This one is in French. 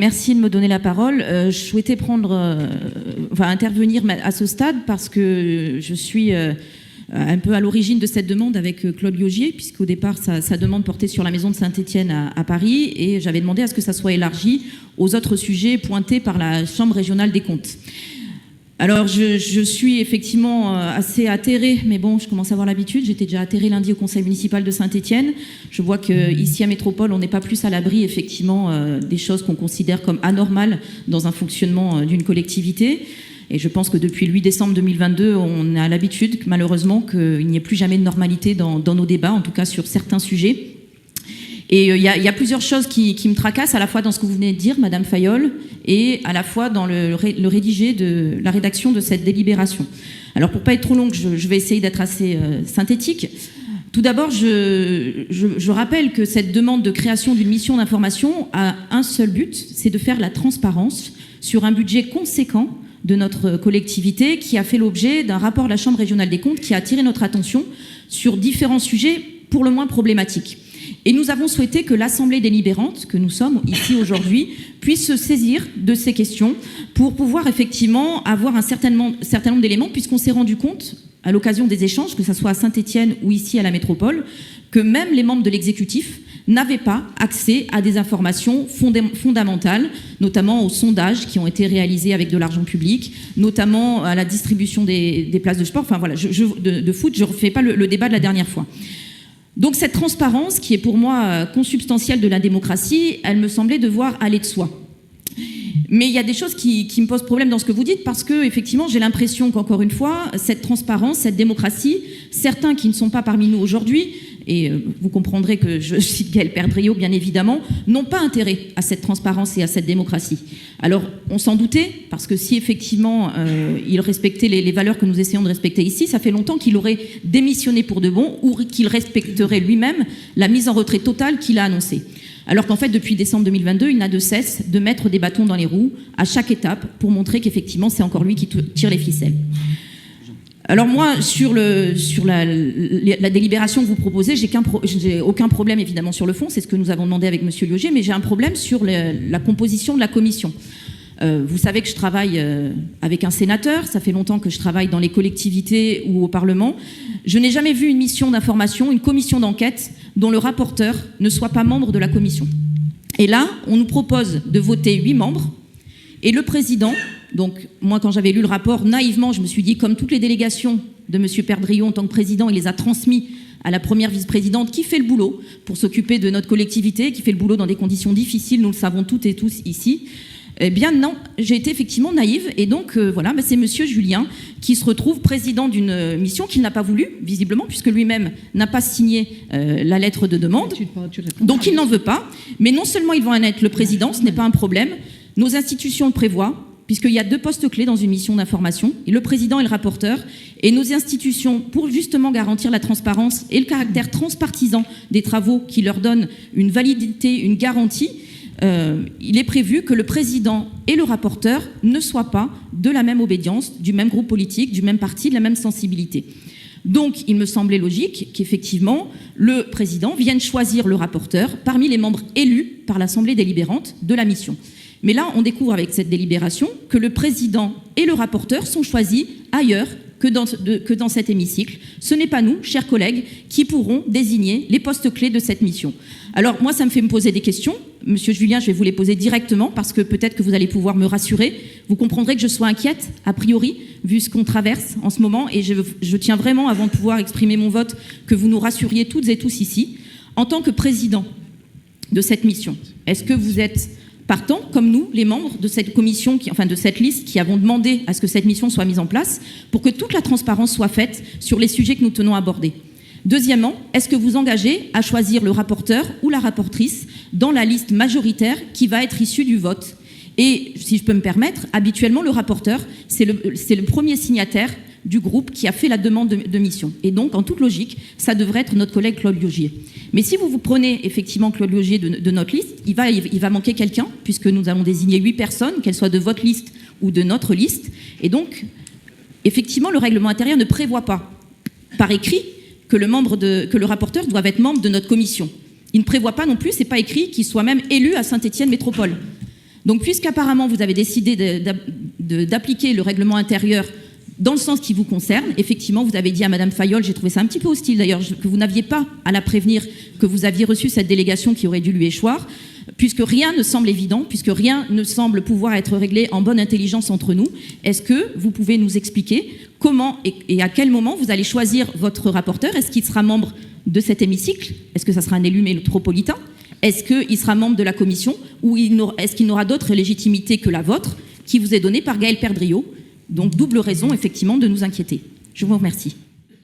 Merci de me donner la parole. Je souhaitais intervenir à ce stade parce que je suis un peu à l'origine de cette demande avec Claude Laugier, puisqu'au départ, sa demande portait sur la maison de Saint-Étienne à Paris, et j'avais demandé à ce que ça soit élargi aux autres sujets pointés par la Chambre régionale des comptes. Alors, je suis effectivement assez atterrée, mais bon, je commence à avoir l'habitude. J'étais déjà atterrée lundi au conseil municipal de Saint-Étienne. Je vois qu'ici à Métropole, on n'est pas plus à l'abri, effectivement, des choses qu'on considère comme anormales dans un fonctionnement d'une collectivité. Et je pense que depuis le 8 décembre 2022, on a l'habitude, malheureusement, qu'il n'y ait plus jamais de normalité dans nos débats, en tout cas sur certains sujets. Et il y a plusieurs choses qui me tracassent, à la fois dans ce que vous venez de dire, Madame Fayolle, et à la fois dans le rédigé de la rédaction de cette délibération. Alors, pour pas être trop longue, je vais essayer d'être assez synthétique. Tout d'abord, je rappelle que cette demande de création d'une mission d'information a un seul but, c'est de faire la transparence sur un budget conséquent de notre collectivité qui a fait l'objet d'un rapport de la Chambre régionale des comptes qui a attiré notre attention sur différents sujets pour le moins problématiques. Et nous avons souhaité que l'Assemblée délibérante, que nous sommes ici aujourd'hui, puisse se saisir de ces questions pour pouvoir effectivement avoir un certain nombre d'éléments, puisqu'on s'est rendu compte, à l'occasion des échanges, que ce soit à Saint-Étienne ou ici à la métropole, que même les membres de l'exécutif n'avaient pas accès à des informations fondamentales, notamment aux sondages qui ont été réalisés avec de l'argent public, notamment à la distribution des places de sport, enfin voilà, de foot, je ne refais pas le débat de la dernière fois. Donc cette transparence, qui est pour moi consubstantielle de la démocratie, elle me semblait devoir aller de soi. Mais il y a des choses qui me posent problème dans ce que vous dites, parce que effectivement, j'ai l'impression qu'encore une fois, cette transparence, cette démocratie, certains qui ne sont pas parmi nous aujourd'hui, et vous comprendrez que je cite Gaël Perdriau, bien évidemment, n'ont pas intérêt à cette transparence et à cette démocratie. Alors, on s'en doutait, parce que si effectivement il respectait les valeurs que nous essayons de respecter ici, ça fait longtemps qu'il aurait démissionné pour de bon, ou qu'il respecterait lui-même la mise en retrait totale qu'il a annoncée. Alors qu'en fait, depuis décembre 2022, il n'a de cesse de mettre des bâtons dans les roues à chaque étape pour montrer qu'effectivement, c'est encore lui qui tire les ficelles. Alors moi, sur la délibération que vous proposez, j'ai aucun problème évidemment sur le fond, c'est ce que nous avons demandé avec M. Laugier, mais j'ai un problème sur la composition de la commission. Vous savez que je travaille avec un sénateur, ça fait longtemps que je travaille dans les collectivités ou au Parlement. Je n'ai jamais vu une mission d'information, une commission d'enquête dont le rapporteur ne soit pas membre de la commission. Et là, on nous propose de voter 8 membres, et le président... Donc, moi, quand j'avais lu le rapport, naïvement, je me suis dit, comme toutes les délégations de M. Perdriau en tant que président, il les a transmis à la première vice-présidente qui fait le boulot pour s'occuper de notre collectivité, qui fait le boulot dans des conditions difficiles, nous le savons toutes et tous ici. Eh bien non, j'ai été effectivement naïve, et donc voilà, c'est M. Julien qui se retrouve président d'une mission qu'il n'a pas voulu, visiblement, puisque lui-même n'a pas signé la lettre de demande, donc il n'en veut pas. Mais non seulement il va en être le président, ce n'est pas un problème, nos institutions le prévoient, puisqu'il y a 2 postes clés dans une mission d'information, et le président et le rapporteur, et nos institutions, pour justement garantir la transparence et le caractère transpartisan des travaux qui leur donnent une validité, une garantie, il est prévu que le président et le rapporteur ne soient pas de la même obédience, du même groupe politique, du même parti, de la même sensibilité. Donc, il me semblait logique qu'effectivement, le président vienne choisir le rapporteur parmi les membres élus par l'Assemblée délibérante de la mission. Mais là, on découvre avec cette délibération que le président et le rapporteur sont choisis ailleurs que dans cet hémicycle. Ce n'est pas nous, chers collègues, qui pourrons désigner les postes clés de cette mission. Alors moi, ça me fait me poser des questions. Monsieur Julien, je vais vous les poser directement parce que peut-être que vous allez pouvoir me rassurer. Vous comprendrez que je sois inquiète, a priori, vu ce qu'on traverse en ce moment. Et je tiens vraiment, avant de pouvoir exprimer mon vote, que vous nous rassuriez toutes et tous ici. En tant que président de cette mission, est-ce que vous êtes partant, comme nous, les membres de cette commission, de cette liste, qui avons demandé à ce que cette mission soit mise en place, pour que toute la transparence soit faite sur les sujets que nous tenons à aborder. Deuxièmement, est-ce que vous engagez à choisir le rapporteur ou la rapportrice dans la liste majoritaire qui va être issue du vote? Et, si je peux me permettre, habituellement, le rapporteur, c'est le premier signataire du groupe qui a fait la demande de mission. Et donc, en toute logique, ça devrait être notre collègue Claude Laugier. Mais si vous prenez effectivement Claude Laugier de notre liste, il va manquer quelqu'un, puisque nous allons désigner 8 personnes, qu'elles soient de votre liste ou de notre liste. Et donc, effectivement, le règlement intérieur ne prévoit pas, par écrit, que le rapporteur doit être membre de notre commission. Il ne prévoit pas non plus, c'est pas écrit, qu'il soit même élu à Saint-Étienne Métropole. Donc, puisqu'apparemment vous avez décidé d'appliquer le règlement intérieur dans le sens qui vous concerne, effectivement, vous avez dit à Madame Fayol, j'ai trouvé ça un petit peu hostile d'ailleurs, que vous n'aviez pas à la prévenir que vous aviez reçu cette délégation qui aurait dû lui échoir, puisque rien ne semble évident, puisque rien ne semble pouvoir être réglé en bonne intelligence entre nous. Est-ce que vous pouvez nous expliquer comment et à quel moment vous allez choisir votre rapporteur? Est-ce qu'il sera membre de cet hémicycle? Est-ce que ça sera un élu métropolitain? Est-ce qu'il sera membre de la commission? Ou est-ce qu'il n'aura d'autre légitimité que la vôtre, qui vous est donnée par Gaël Perdriau? Donc double raison, effectivement, de nous inquiéter. Je vous remercie.